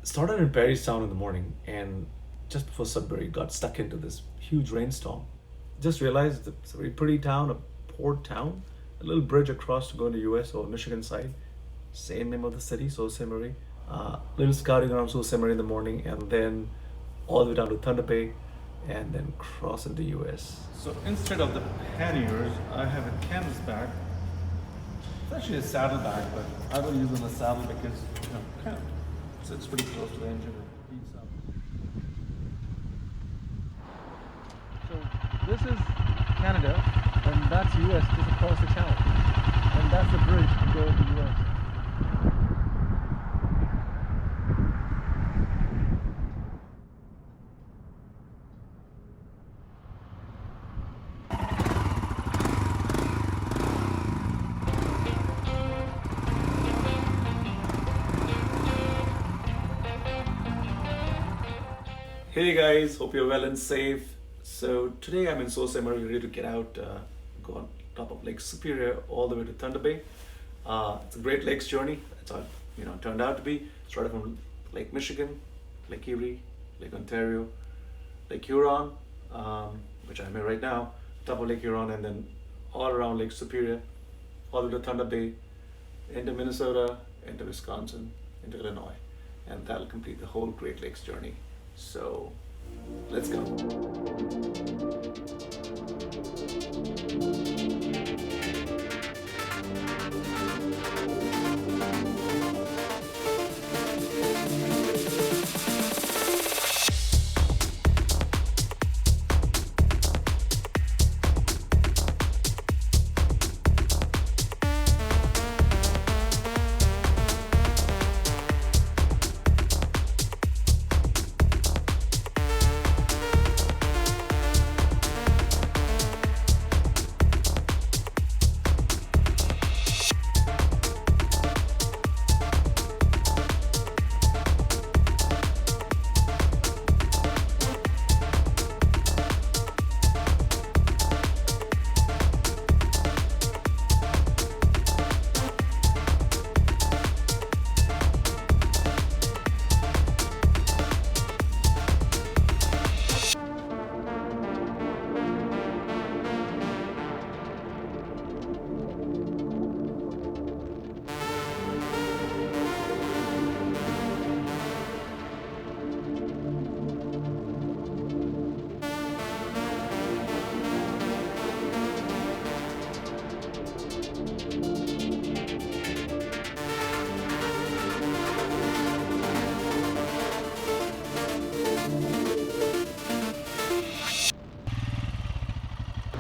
Started in Parrystown in the morning, and just before Sudbury, got stuck into this huge rainstorm. Just realized that it's a very pretty town, a port town, a little bridge across to go into US or Michigan side. Same name of the city, Sault Ste. Marie. Little scouting around Sault Ste. Marie in the morning, and then all the way down to Thunder Bay, and then cross into US. So instead of the panniers, I have a canvas bag. It's actually a saddle bag, but I will use it on the saddle because kind of sits pretty close to the engine and heats up. So this is Canada, and that's US just across the channel, and that's the bridge to go to US. Hey guys, hope you're well and safe. So today I'm in Sault Ste. Marie, ready to get out, go on top of Lake Superior all the way to Thunder Bay. It's a Great Lakes journey. That's how it turned out to be. Started from Lake Michigan, Lake Erie, Lake Ontario, Lake Huron, which I'm in right now, top of Lake Huron, and then all around Lake Superior, all the way to Thunder Bay, into Minnesota, into Wisconsin, into Illinois, and that'll complete the whole Great Lakes journey. So let's go.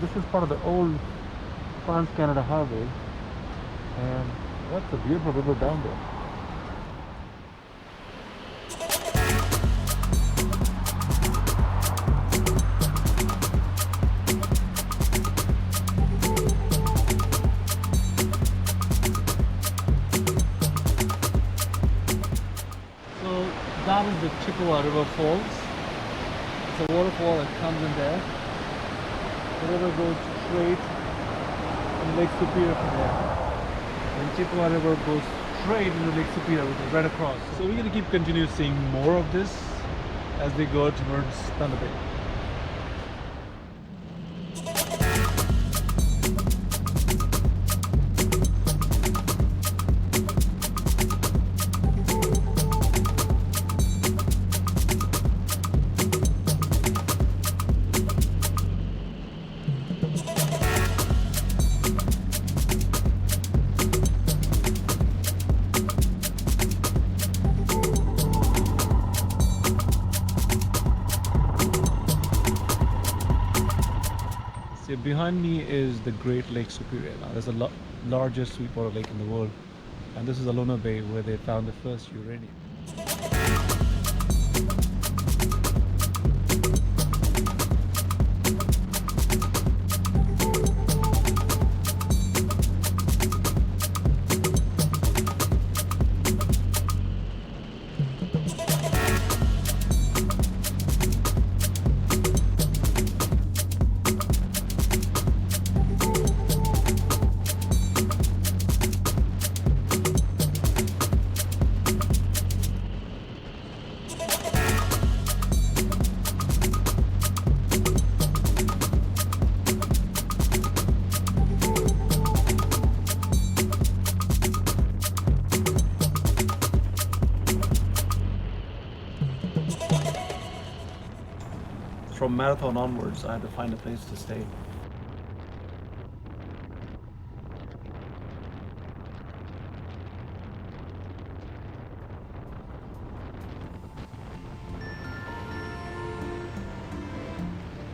This is part of the old France-Canada Highway, and that's a beautiful river down there. So that is the Chippewa River Falls. It's a waterfall that comes in there. The river goes straight in Lake Superior from there. And Chippewa River goes straight into Lake Superior, which is right across. So we're going to continue seeing more of this as they go towards Thunder Bay. Behind me is the Great Lake Superior. Now, there's the largest sweetwater lake in the world, and this is Alona Bay, where they found the first uranium. from Marathon onwards, I had to find a place to stay.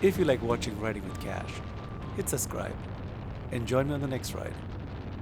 If you like watching Riding with Cash, hit subscribe and join me on the next ride.